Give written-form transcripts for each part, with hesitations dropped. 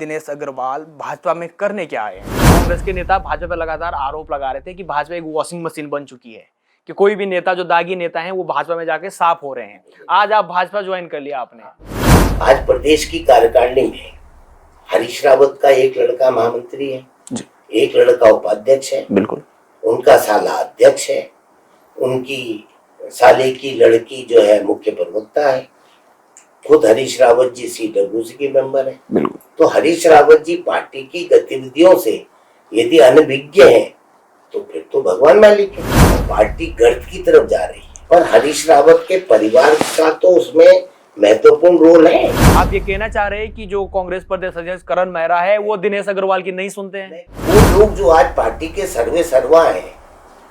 दिनेश अग्रवाल भाजपा में करने क्या आए हैं। कांग्रेस के नेता भाजपा पर लगातार आरोप लगा रहे थे कि भाजपा एक वॉशिंग मशीन बन चुकी है, कि कोई भी नेता जो दागी नेता हैं वो भाजपा में जाके साफ हो रहे हैं। आज आप भाजपा ज्वाइन कर लिया आपने। आज प्रदेश की कार्यकारिणी में हरीश रावत का एक लड़का महामंत्री है, एक लड़का उपाध्यक्ष है, बिल्कुल उनका साला अध्यक्ष है, उनकी साले की लड़की जो है मुख्य प्रवक्ता है, खुद हरीश रावत जी CWC के मेंबर है। बिल्कुल। तो हरीश रावत जी पार्टी की गतिविधियों से यदि अनभिज्ञ हैं तो फिर तो भगवान मालिक है। पार्टी गर्त की तरफ जा रही है, पर हरीश रावत के परिवार का तो उसमें महत्वपूर्ण रोल है। आप ये कहना चाह रहे हैं कि जो कांग्रेस प्रदेश अध्यक्ष करण मेहरा है वो दिनेश अग्रवाल की नहीं सुनते हैं? वो लोग जो आज पार्टी के सर्वे सर्वा हैं,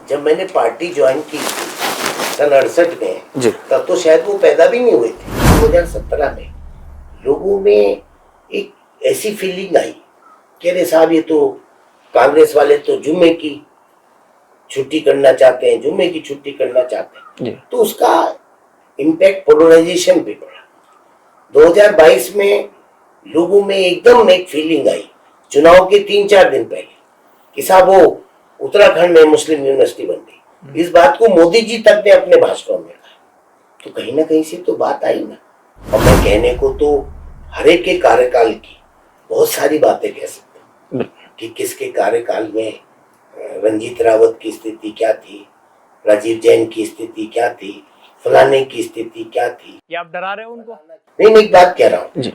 जब मैंने पार्टी ज्वाइन की सन 68 में, तब तो शायद वो पैदा भी नहीं हुए थे। 2017 में लोगों में एक ऐसी फीलिंग आई कि अरे साहब ये तो कांग्रेस वाले तो जुम्मे की छुट्टी करना चाहते हैं, जुम्मे की छुट्टी करना चाहते हैं। तो उसका इम्पैक्ट पोलराइजेशन पे पड़ा। 2022 में लोगों में एकदम एक फीलिंग आई चुनाव के 3-4 दिन पहले कि साहब वो उत्तराखंड में मुस्लिम यूनिवर्सिटी बन गई। इस बात को मोदी जी तक ने अपने भाषणों में कहा। तो कहीं ना कहीं से तो बात आई ना। और मैं कहने को तो हर एक के कार्यकाल की बहुत सारी बातें कह सकता हूँ कि किसके कार्यकाल में रंजीत रावत की स्थिति क्या थी, राजीव जैन की स्थिति क्या थी, फलाने की स्थिति क्या थी। ये आप डरा रहे हो उनको? नहीं, मैं एक बात कह रहा हूँ।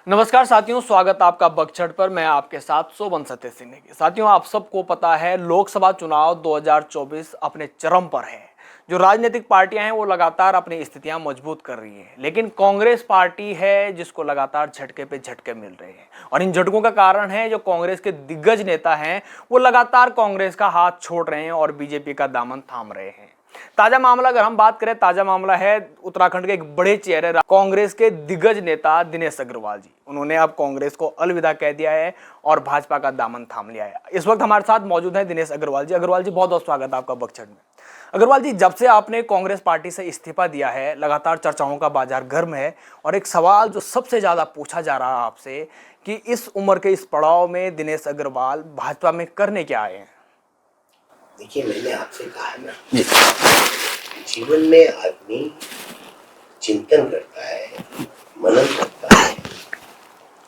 नमस्कार साथियों, स्वागत आपका बगछट पर। मैं आपके साथ शोभन सत्य सिंह। साथियों, आप सबको पता है लोकसभा चुनाव 2024 अपने चरम पर है। जो राजनीतिक पार्टियां हैं वो लगातार अपनी स्थितियां मजबूत कर रही हैं, लेकिन कांग्रेस पार्टी है जिसको लगातार झटके पे झटके मिल रहे हैं। और इन झटकों का कारण है जो कांग्रेस के दिग्गज नेता हैं वो लगातार कांग्रेस का हाथ छोड़ रहे हैं और बीजेपी का दामन थाम रहे हैं। ताजा मामला अगर हम बात करें, ताजा मामला है उत्तराखंड के एक बड़े चेहरे कांग्रेस के दिग्गज नेता दिनेश अग्रवाल जी। उन्होंने अब कांग्रेस को अलविदा कह दिया है और भाजपा का दामन थाम लिया है। इस वक्त हमारे साथ मौजूद है दिनेश अग्रवाल जी। अग्रवाल जी, बहुत बहुत स्वागत है आपका बगछट में। अग्रवाल जी, जब से आपने कांग्रेस पार्टी से इस्तीफा दिया है लगातार चर्चाओं का बाजार गर्म है, और एक सवाल जो सबसे ज्यादा पूछा जा रहा है आपसे कि इस उम्र के इस पड़ाव में दिनेश अग्रवाल भाजपा में करने क्या आए हैं? देखिए, मैंने आपसे कहा है ना, जीवन में आदमी चिंतन करता है, मनन करता है,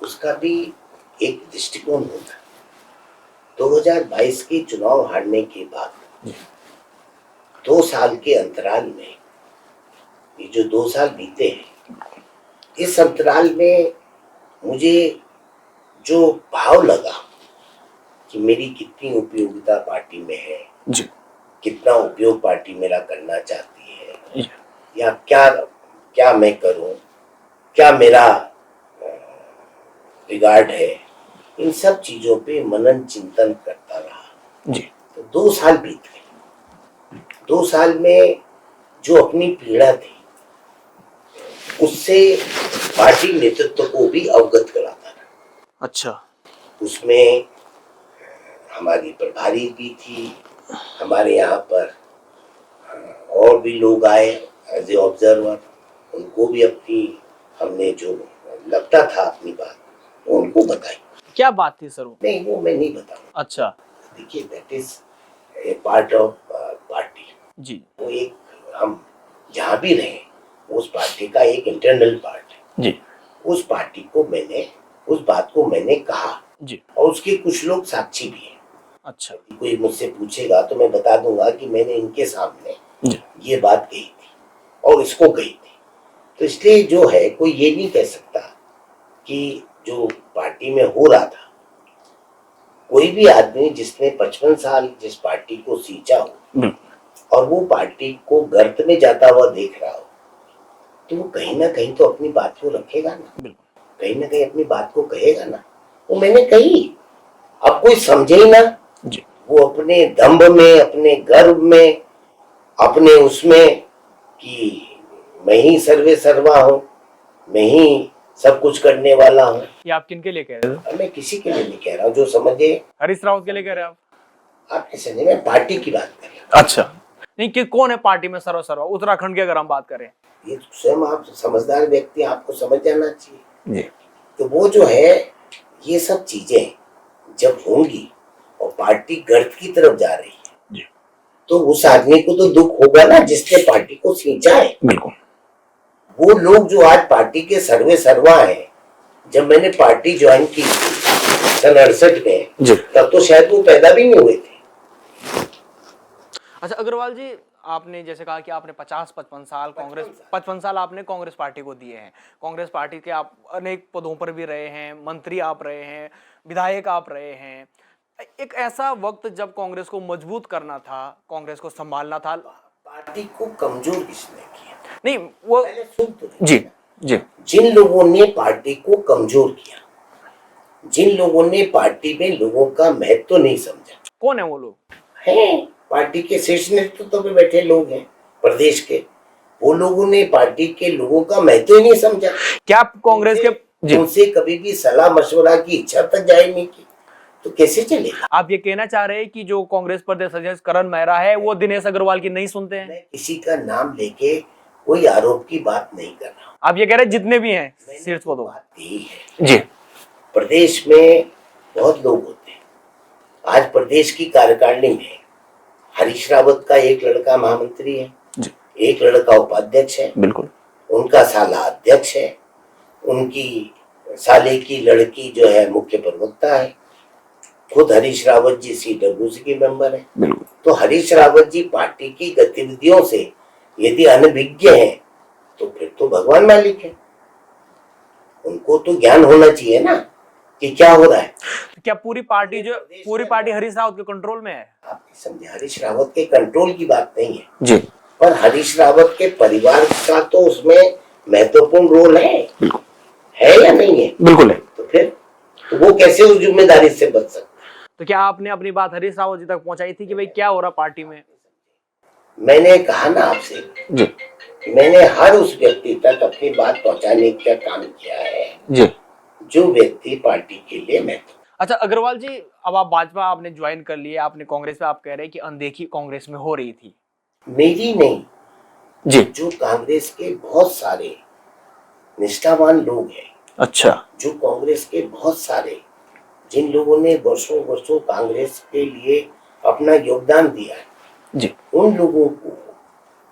उसका भी एक दृष्टिकोण होता है। 2022 के चुनाव हारने के बाद 2 साल के अंतराल में, ये जो 2 साल बीते हैं, इस अंतराल में मुझे जो भाव लगा कि मेरी कितनी उपयोगिता पार्टी में है जी, कितना उपयोग पार्टी मेरा करना चाहती है, या क्या मैं करूं, क्या मेरा रिगार्ड है, इन सब चीजों पे मनन चिंतन करता रहा जी। तो 2 साल बीत गए। 2 साल में जो अपनी पीड़ा थी उससे पार्टी नेतृत्व को भी अवगत कराता रहा। अच्छा। उसमें हमारी प्रभारी भी थी, हमारे यहाँ पर और भी लोग आए एज ए ऑब्जर्वर, उनको भी अपनी हमने जो लगता था अपनी बात वो उनको बताई। क्या बात थी सर? नहीं, वो मैं नहीं बताऊंगा। अच्छा। देखिए, that is a part of party जी। वो एक, हम जहाँ भी रहे उस पार्टी का एक इंटरनल पार्ट है जी। उस पार्टी को मैंने, उस बात को मैंने कहा जी, और उसके कुछ लोग साक्षी भी हैं। अच्छा। कोई मुझसे पूछेगा तो मैं बता दूंगा कि मैंने इनके सामने ये बात कही थी और इसको कही थी। तो इसलिए जो है, कोई ये नहीं कह सकता कि जो पार्टी में हो रहा था, कोई भी आदमी जिसने 55 साल जिस पार्टी को सींचा हो और वो पार्टी को गर्त में जाता हुआ देख रहा हो, तो वो कहीं ना कहीं तो अपनी बात को रखेगा ना, कहीं ना कहीं अपनी बात को कहेगा ना। वो मैंने कही, अब कोई समझे ही ना जी। वो अपने दंभ में, अपने गर्व में, अपने उसमें कि मैं ही सर्वे सर्वा हूँ, मैं ही सब कुछ करने वाला हूँ। ये आप किन के लिए कह रहे हो? मैं किसी के लिए नहीं कह रहा हूँ, जो समझे। हरीश रावत के लिए कह रहे हो आप ऐसे नहीं, मैं पार्टी की बात कर रहा हूँ। अच्छा। नहीं, कि कौन है पार्टी में सर्व सर्वा? उत्तराखंड की अगर हम बात करें, ये स्वयं आप समझदार व्यक्ति, आपको समझ जाना चाहिए जी। तो वो जो है ये सब चीजें जब होंगी और पार्टी गर्त की तरफ जा रही है तो उस आदमी को तो दुख होगा ना जिसने पार्टी को सींचा है। बिल्कुल। वो लोग जो आज पार्टी के सर्वे सर्वा हैं, जब मैंने पार्टी ज्वाइन की सन 68 में तब तो शायद वो पैदा भी नहीं हुए थे। अच्छा अग्रवाल जी, आपने जैसे कहा कि आपने 50-55 साल कांग्रेस 55 साल आपने कांग्रेस पार्टी को दिए हैं। कांग्रेस पार्टी के आप अनेक पदों पर भी रहे हैं, मंत्री आप रहे हैं, विधायक आप रहे हैं। एक ऐसा वक्त जब कांग्रेस को मजबूत करना था, कांग्रेस को संभालना था, पार्टी को कमजोर किसने किया? नहीं वो पहले सुन तो जी जी जिन लोगों ने पार्टी को कमजोर किया, जिन लोगों ने पार्टी में लोगों का महत्व नहीं समझा, कौन है वो लोग? हैं पार्टी के शीर्ष नेतृत्व पे बैठे लोग हैं प्रदेश के, वो लोगों ने पार्टी के लोगों का महत्व ही नहीं समझा। क्या आप कांग्रेस के उनसे कभी भी सलाह मशवरा की इच्छा तक जाहिर नहीं की, तो कैसे चलेगा? आप ये कहना चाह रहे हैं कि जो कांग्रेस प्रदेश अध्यक्ष करण मेहरा है वो दिनेश अग्रवाल की नहीं सुनते हैं? मैं किसी का नाम लेके कोई आरोप की बात नहीं कर रहा। आप ये कह रहे हैं जितने भी हैं शीर्ष पदों बात यही है जी, प्रदेश में बहुत लोग होते हैं। आज प्रदेश की कार्यकारिणी में हरीश रावत का एक लड़का महामंत्री है जी, एक लड़का उपाध्यक्ष है, बिल्कुल, उनका साला अध्यक्ष है, उनकी साले की लड़की जो है मुख्य प्रवक्ता है, खुद हरीश रावत जी CWC के मेंबर है। बिल्कुल। तो हरीश रावत जी पार्टी की गतिविधियों से यदि अनभिज्ञ हैं तो फिर तो भगवान मालिक है, उनको तो ज्ञान होना चाहिए ना कि क्या हो रहा है। तो क्या पूरी पार्टी हरीश रावत के कंट्रोल में है? आप समझे, हरीश रावत के कंट्रोल की बात नहीं है जी, पर हरीश रावत के परिवार का तो उसमें महत्वपूर्ण रोल है या नहीं है? बिल्कुल है। तो फिर तो वो कैसे उस जिम्मेदारी से बच सकते? तो क्या आपने अपनी बात हरीश रावत जी तक पहुंचाई थी कि भाई क्या हो रहा पार्टी में? मैंने कहा ना आपसे जी, मैंने हर उस व्यक्ति तक अपनी बात पहुंचाने का काम किया है जी, जो व्यक्ति पार्टी के लिए महत्व। अच्छा अग्रवाल जी, अब आप भाजपा आपने ज्वाइन कर लिया, आपने कांग्रेस में, आप कह रहे हैं कि अनदेखी कांग्रेस में हो रही थी। मेरी नहीं जी, जो कांग्रेस के बहुत सारे निष्ठावान लोग हैं, अच्छा, जो कांग्रेस के बहुत सारे जिन लोगों ने वर्षों वर्षों कांग्रेस के लिए अपना योगदान दिया है जी, उन लोगों को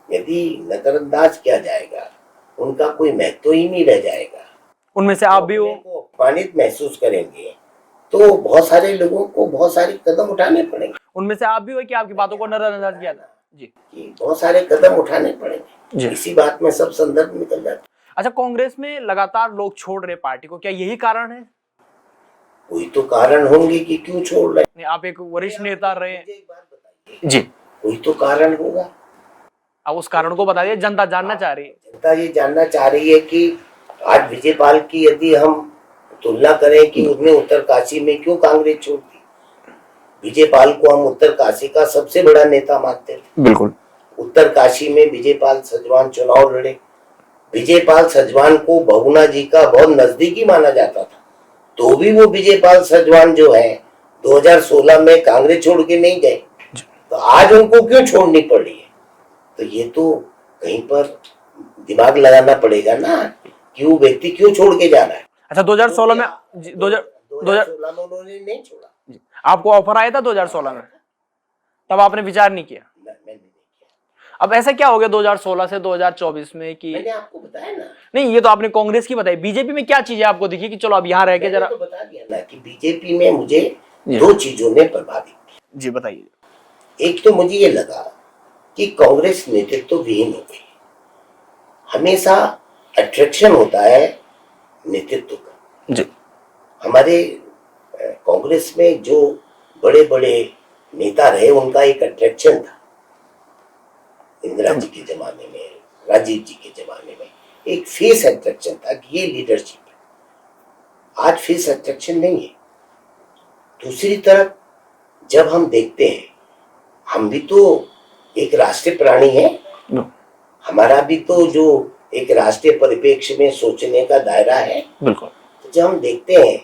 यदि नजरअंदाज किया जाएगा, उनका कोई महत्व ही नहीं रह जाएगा, उनमें से आप भी हो, अपमानित महसूस करेंगे, तो बहुत सारे लोगों को बहुत सारे कदम उठाने पड़ेंगे। उनमें से आप भी हो कि आपकी बातों को नजरअंदाज किया था? जी, कि बहुत सारे कदम उठाने पड़ेंगे जी। इसी बात में सब संदर्भ निकल जाते। अच्छा, कांग्रेस में लगातार लोग छोड़ रहे पार्टी को, क्या यही कारण है? कोई तो कारण होंगे कि क्यों छोड़ रहे। नहीं, आप एक वरिष्ठ नेता रहे हैं। एक बात बताइए जी, कोई तो कारण होगा, अब उस कारण को बताइए, जनता जानना चाह रही है। जनता ये जानना चाह रही है कि आज विजयपाल की यदि हम तुलना करें कि उसने उत्तरकाशी में क्यों कांग्रेस छोड़ दी। विजयपाल को हम उत्तरकाशी का सबसे बड़ा नेता मानते थे। बिल्कुल, उत्तरकाशी में विजयपाल सजवान चुनाव लड़े, विजयपाल सजवान को बहुगुणा जी का बहुत नजदीकी माना जाता था, तो भी वो विजयपाल सजवान जो है 2016 में कांग्रेस छोड़ के नहीं गए, तो आज उनको क्यों छोड़नी पड़ी है? तो ये तो कहीं पर दिमाग लगाना पड़ेगा ना कि वो व्यक्ति क्यों छोड़ के जा रहा है। अच्छा 2016 में 2016 में उन्होंने नहीं छोड़ा। आपको ऑफर आया था 2016 में, तब आपने विचार नहीं किया? मैंने नहीं किया। अब ऐसा क्या हो गया 2016 से 2024 में कि मैंने आपको बताया ना, नहीं, ये तो आपने कांग्रेस की बताई, बीजेपी में क्या चीजें आपको दिखी कि चलो अब यहाँ रह के जरा तो बता दिया ना कि बीजेपी में मुझे दो चीजों ने प्रभावित किया। जी बताइए। एक तो मुझे ये लगा कि कांग्रेस नेतृत्व विहीन हो गई। हमेशा अट्रैक्शन होता है नेतृत्व का। जी, हमारे कांग्रेस में जो बड़े बड़े नेता रहे उनका एक अट्रैक्शन था। इंदिरा जी के जमाने में, राजीव जी के जमाने में एक फेस अट्रैक्शन था कि ये लीडरशिप है। आज फेस अट्रैक्शन नहीं है। दूसरी तरफ जब हम देखते हैं, हम भी तो एक राष्ट्रीय प्राणी है, हमारा भी तो जो एक राष्ट्रीय परिप्रेक्ष्य में सोचने का दायरा है। बिल्कुल। तो जब हम देखते हैं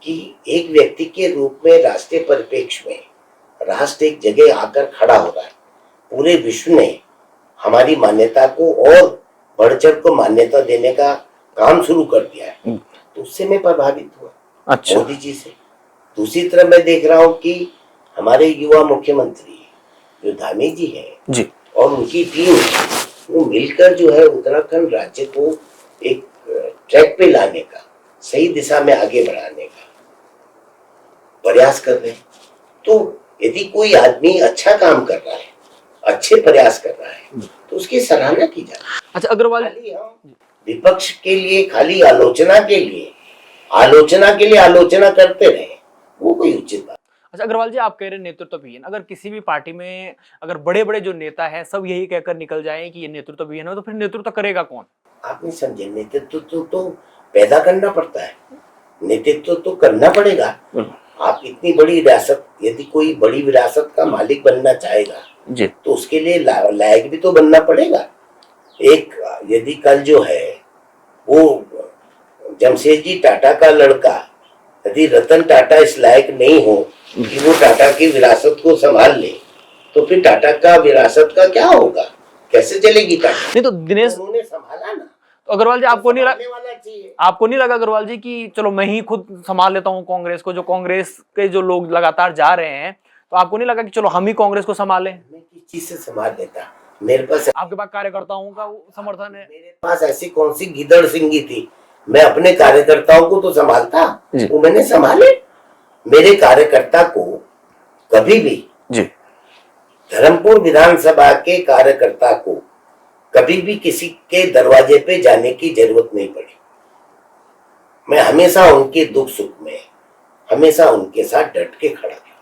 कि एक व्यक्ति के रूप में राष्ट्रीय परिप्रेक्ष्य में राष्ट्र एक जगह आकर खड़ा हो रहा है, पूरे विश्व ने हमारी मान्यता को और बढ़ चढ़ को मान्यता देने का काम शुरू कर दिया है, तो उससे मैं प्रभावित हुआ। अच्छा। मोदी जी से। दूसरी तरफ मैं देख रहा हूँ कि हमारे युवा मुख्यमंत्री जो धामी जी हैं जी और उनकी टीम वो मिलकर जो है उत्तराखंड राज्य को एक ट्रैक पे लाने का, सही दिशा में आगे बढ़ाने का प्रयास कर रहे हैं। तो यदि कोई आदमी अच्छा काम कर रहा है, अच्छे प्रयास कर रहा है, तो उसकी सराहना की जाए। अच्छा अग्रवाल, खाली हम विपक्ष के लिए, खाली आलोचना के लिए आलोचना करते रहे, वो कोई उचित बात। अच्छा अग्रवाल जी, आप कह रहे नेतृत्व विहीन, अगर किसी भी पार्टी में अगर बड़े बड़े जो नेता है सब यही कहकर निकल जाएं कि ये नेतृत्व विहीन है, तो फिर नेतृत्व करेगा कौन? आप नहीं समझे, नेतृत्व तो पैदा करना पड़ता है, नेतृत्व तो करना पड़ेगा। आप इतनी बड़ी विरासत, यदि कोई बड़ी विरासत का मालिक बनना चाहेगा जी तो उसके लिए लायक भी तो बनना पड़ेगा। एक यदि कल जो है वो जमशेदजी टाटा का लड़का यदि रतन टाटा इस लायक नहीं हो कि वो टाटा की विरासत को संभाल ले, तो फिर टाटा का विरासत का क्या होगा, कैसे चलेगी टाटा? नहीं तो दिनेश, उन्होंने संभाला ना। तो अग्रवाल जी आपको नहीं संभालने लगा, वाला चाहिए। आपको नहीं लगा अग्रवाल जी कि चलो मैं ही खुद संभाल लेता हूँ कांग्रेस को, जो कांग्रेस के जो लोग लगातार जा रहे हैं, तो आपको नहीं लगा कि चलो हम ही कांग्रेस को संभालें? मैं किस चीज से संभाल लेता? मेरे पास आपके पास कार्यकर्ताओं का समर्थन है। मेरे पास ऐसी कौन सी गिदड़ सिंगी थी, मैं अपने कार्यकर्ताओं को तो संभालता, वो मैंने संभाले। मेरे कार्यकर्ता को कभी भी जी धर्मपुर विधानसभा के कार्यकर्ता को कभी भी किसी के दरवाजे पे जाने की जरूरत नहीं पड़ी। मैं हमेशा उनके दुख सुख में हमेशा उनके साथ डट के खड़ा था,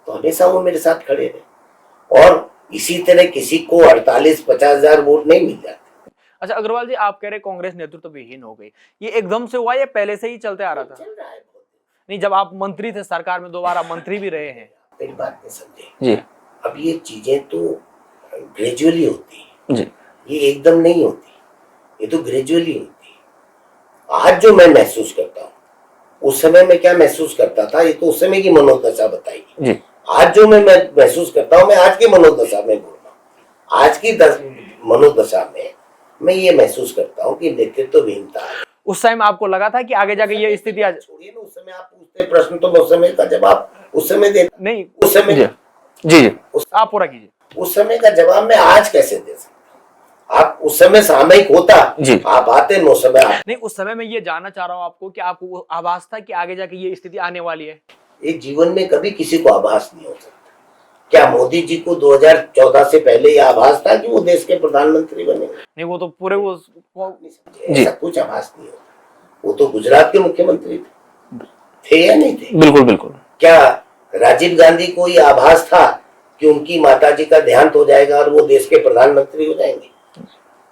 तो हमेशा वो मेरे साथ खड़े रहे। और इसी तरह किसी को 48-50 हजार वोट नहीं मिल जाते। अच्छा अग्रवाल जी, आप कह रहे कांग्रेस नेतृत्व विहीन हो गई, ये एकदम से हुआ या पहले से ही चलते आ रहा था? चल रहा है बहुत। नहीं, जब आप मंत्री थे सरकार में, दोबारा मंत्री भी रहे हैं। मेरी बात नहीं समझे जी अब ये चीजें तो ग्रेजुअली होती है, जी ये एकदम नहीं होती, ये तो ग्रेजुअली होती है। आज जो मैं महसूस करता हूँ, उस समय में क्या महसूस करता था, ये तो उस समय की मनोदशा बताई। जी आज जो मैं महसूस करता हूँ, मैं आज की मनोदशा में बोल रहा हूँ। आज की मनोदशा में मैं ये महसूस करता हूँ कि नेतृत्व विहीनता है। उस टाइम आपको लगा था कि आगे जाके ये स्थिति आ छोड़िए ना, उस समय आप पूछते प्रश्न तो मैं उस समय का जवाब उस समय देता नहीं? उस समय जी आप पूरा कीजिए। उस समय का जवाब मैं आज कैसे दे सकता? आप उस समय सामयिक होता जी, आप आते न, उस समय नहीं, उस समय मैं ये जानना चाह रहा हूँ आपको कि आपको आभास था कि आगे जाके ये स्थिति आने वाली है? एक जीवन में कभी किसी को आभास नहीं हो सकता। क्या मोदी जी को 2014 से पहले यह आभास था कि वो देश के प्रधानमंत्री बनेंगे? नहीं, वो तो पूरे वो ऐसा कुछ आभास नहीं होता। वो तो गुजरात के मुख्यमंत्री थे या नहीं थे? बिल्कुल बिल्कुल। क्या राजीव गांधी को यह आभास था कि उनकी माताजी का देहांत हो जाएगा और वो देश के प्रधानमंत्री हो जाएंगे?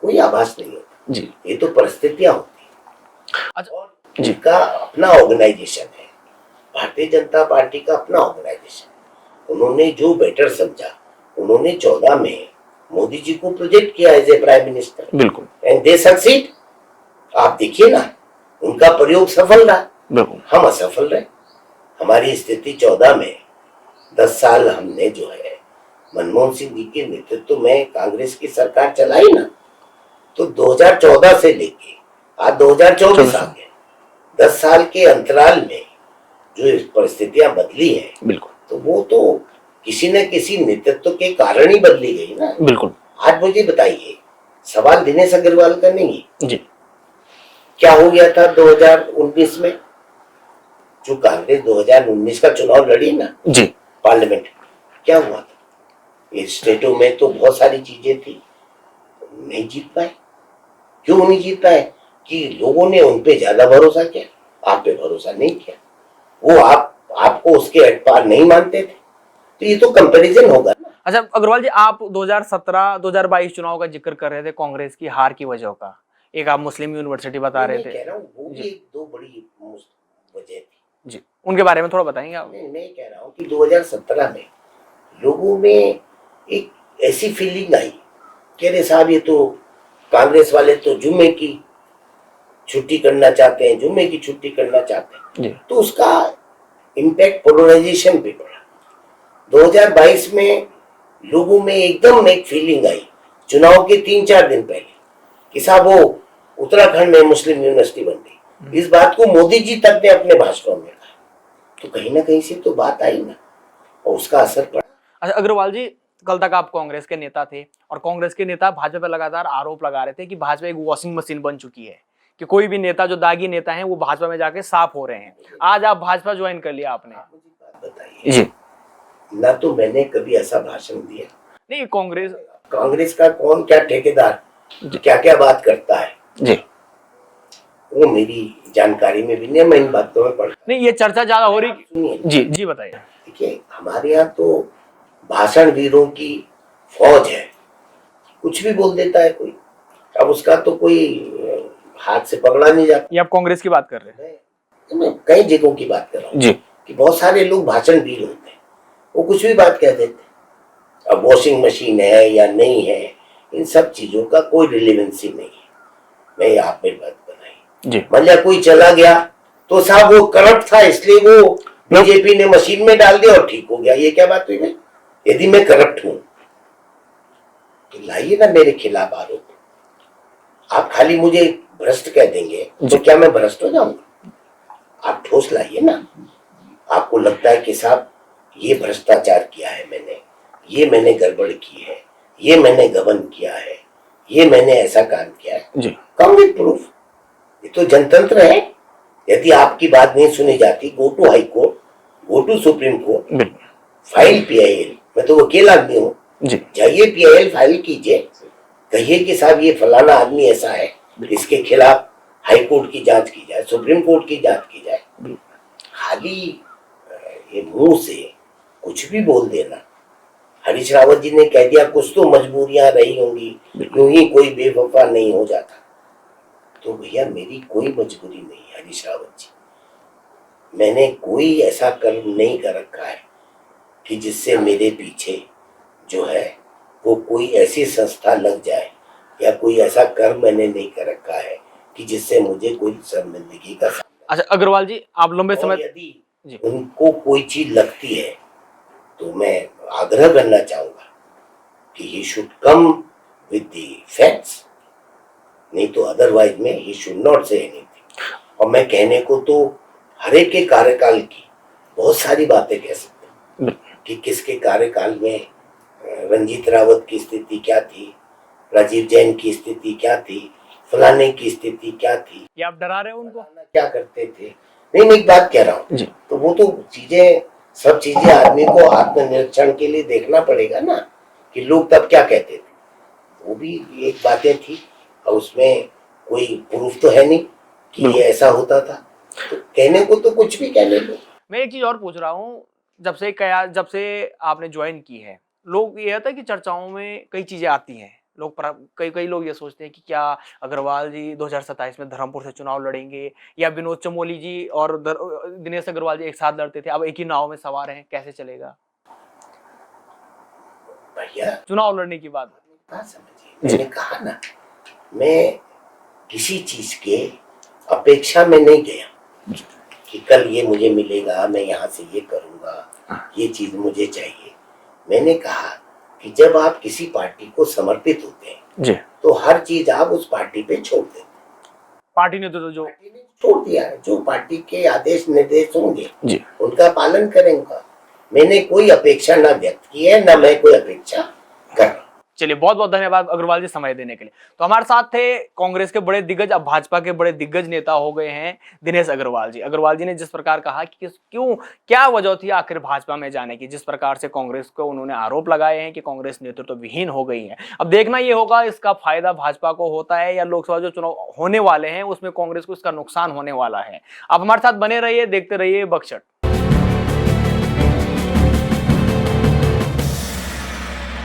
कोई आभास नहीं होता जी। ये तो परिस्थितियां होती हैं। अच्छा और जिनका अपना ऑर्गेनाइजेशन है, भारतीय जनता पार्टी का अपना ऑर्गेनाइजेशन, उन्होंने जो बेटर समझा, उन्होंने 14 में मोदी जी को प्रोजेक्ट किया एज ए प्राइम मिनिस्टर। बिल्कुल। And they succeed. आप देखिए ना, उनका प्रयोग सफल रहा, बिल्कुल। हम असफल रहे। हमारी स्थिति 14 में 10 साल हमने जो है मनमोहन सिंह जी के नेतृत्व में कांग्रेस की सरकार चलाई ना, तो 2014 से लेके आज 2024 आ गए, 10 साल के अंतराल में जो परिस्थितियां बदली हैं, बिल्कुल, तो वो तो किसी न किसी नेतृत्व के कारण ही बदली गई ना। बिल्कुल। आज मुझे बताइए, सवाल दिनेश अग्रवाल का नहीं है जी, क्या हो गया था 2019 में, जो कांग्रेस 2019 का चुनाव लड़ी ना जी, पार्लियामेंट, क्या हुआ था? इस स्टेटों में तो बहुत सारी चीजें थी, नहीं जीत पाए। क्यों नहीं जीत पाए? कि लोगों ने उन पे ज्यादा भरोसा किया, आप पे भरोसा नहीं किया। वो आपको उसके अट पार नहीं मानते थे, तो ये तो कंपैरिजन होगा ना। अच्छा अग्रवाल जी, आप 2017-2022 चुनाव का जिक्र कर रहे थे कांग्रेस की हार की वजह का, एक आप मुस्लिम यूनिवर्सिटी बता रहे थे। कह रहा हूँ वो भी एक दो बड़ी वजह थी जी, उनके बारे में थोड़ा बताएंगे आप? मैं कह रहा हूँ कि 2017 में लोगों में एक ऐसी फीलिंग आई कि अरे साहब, ये तो कांग्रेस वाले तो जुम्मे की छुट्टी करना चाहते हैं, जुम्मे की छुट्टी करना चाहते हैं जी। तो उसका इम्पैक्ट पोलराइजेशन पे पड़ा। 2022 में लोगों में एकदम एक फीलिंग आई चुनाव के 3-4 दिन पहले कि साहब वो उत्तराखंड में मुस्लिम यूनिवर्सिटी बन गई, इस बात को मोदी जी तक ने अपने भाषणों में कहा, तो कहीं ना कहीं से तो बात आई ना, और उसका असर पड़ा। अच्छा अग्रवाल जी, कल तक आप कांग्रेस के नेता थे और कांग्रेस के नेता भाजपा पर लगातार आरोप लगा रहे थे कि भाजपा एक वॉशिंग मशीन बन चुकी है, कि कोई भी नेता जो दागी नेता हैं वो भाजपा में जाके साफ हो रहे हैं। आज आप भाजपा ज्वाइन कर लिया आपने। आप मुझे बात बताइए जी, ना तो मैंने कभी ऐसा भाषण दिया नहीं। कांग्रेस कांग्रेस का कौन क्या ठेकेदार क्या क्या बात करता है जी, वो मेरी जानकारी में भी नहीं, मैं इन बातों में पढ़ता नहीं, ये चर्चा ज्यादा हो रही। सुनिए जी जी बताइए। देखिए, हमारे यहाँ तो भाषण वीरों की फौज है, कुछ भी बोल देता है कोई, अब उसका तो कोई हाथ से पकड़ा नहीं जाता। ये आप कांग्रेस की बात कर रहे हैं? मैं कई जगहों की बात कर रहा हूँ जी, कि बहुत सारे लोग भाषण वीर होते हैं, वो कुछ भी बात कह देते हैं। अब वॉशिंग मशीन है या नहीं है, इन सब चीजों का कोई रिलेवेंसी नहीं है। मैं आप में बात बनाई जी, मान लिया कोई चला गया तो साहब वो करप्ट था इसलिए वो बीजेपी ने मशीन में डाल दिया और ठीक हो गया, ये क्या बात हुई भाई? यदि मैं करप्ट हूं तो लाइए ना मेरे खिलाफ आरोप। आप खाली मुझे भ्रष्ट कह देंगे तो क्या मैं भ्रष्ट हो जाऊंगा? आप ठोस लाइए ना। आपको लगता है कि साहब ये भ्रष्टाचार किया है मैंने, ये मैंने गड़बड़ की है, ये मैंने गबन किया है, ये मैंने ऐसा काम किया है, जी, कम विद प्रूफ। ये तो जनतंत्र है। यदि आपकी बात नहीं सुनी जाती, go to high court, go to supreme court, file PIL. मैं तो वकील आदमी हूँ, जाइए पीआईएल फाइल कीजिए, कहिए कि साहब ये फलाना आदमी ऐसा है, इसके खिलाफ हाई कोर्ट की जांच की जाए, सुप्रीम कोर्ट की जांच की जाए। खाली ये मुंह से कुछ भी बोल देना। हरीश रावत जी ने कह दिया कुछ तो मजबूरियां रही होंगी, यूं ही कोई बेवफा नहीं हो जाता। तो भैया मेरी कोई मजबूरी नहीं है हरीश रावत जी, मैंने कोई ऐसा कर्म नहीं कर रखा है कि जिससे मेरे पीछे जो है वो कोई ऐसी संस्था लग जाए, या कोई ऐसा कर्म मैंने नहीं कर रखा है कि जिससे मुझे कोई शर्मिंदगी का सामना। अच्छा अग्रवाल जी, आप लंबे समय यदि उनको कोई चीज लगती है तो मैं आग्रह करना चाहूंगा कि he should come with the facts, नहीं तो अदरवाइज में he should not say anything. और मैं कहने को तो हर एक के कार्यकाल की बहुत सारी बातें कह सकता हूँ कि किसके कार्यकाल में रंजीत रावत की स्थिति क्या थी, राजीव जैन की स्थिति क्या थी, फलाने की स्थिति क्या थी। ये आप डरा रहे हो उनको? क्या करते थे? नहीं, मैं एक बात कह रहा हूँ, तो वो तो चीजें सब चीजें आदमी को आत्मनिरीक्षण के लिए देखना पड़ेगा ना कि लोग तब क्या कहते थे। वो भी एक बातें थी और उसमें कोई प्रूफ तो है नहीं कि ये ऐसा होता था, तो कहने को तो कुछ भी कहने को। मैं एक चीज और पूछ रहा हूँ, जब से आपने ज्वाइन की है, लोग ये होता है कि चर्चाओं में कई चीजें आती हैं, कई लोग ये सोचते हैं कि क्या अग्रवाल जी 2027 में धर्मपुर से चुनाव लड़ेंगे, या विनोद चमोली जी और दिनेश अग्रवाल जी एक साथ लड़ते थे, अब एक ही नाव में सवार हैं, कैसे चलेगा भैया चुनाव लड़ने की बात? समझिए, मैंने कहा ना, मैं किसी चीज के अपेक्षा में नहीं गया कि कल ये मुझे मिलेगा, मैं यहाँ से ये करूंगा, ये चीज मुझे चाहिए। मैंने कहा कि जब आप किसी पार्टी को समर्पित होते हैं जी, तो हर चीज आप उस पार्टी पे छोड़ देते। पार्टी ने तो जो छोड़ दिया है, जो पार्टी के आदेश निर्देश होंगे जी, उनका पालन करेंगे। मैंने कोई अपेक्षा ना व्यक्त की है, ना मैं कोई अपेक्षा कर रहा हूं। चलिए, बहुत बहुत धन्यवाद अग्रवाल जी समय देने के लिए। तो हमारे साथ थे कांग्रेस के बड़े दिग्गज, अब भाजपा के बड़े दिग्गज नेता हो गए हैं दिनेश अग्रवाल जी। अग्रवाल जी ने जिस प्रकार कहा कि क्यों, क्या वजह थी आखिर भाजपा में जाने की, जिस प्रकार से कांग्रेस को उन्होंने आरोप लगाए हैं कि कांग्रेस नेतृत्व विहीन हो गई है। अब देखना ये होगा इसका फायदा भाजपा को होता है या लोकसभा जो चुनाव होने वाले हैं उसमें कांग्रेस को इसका नुकसान होने वाला है। आप हमारे साथ बने रहिए, देखते रहिए बक्सर।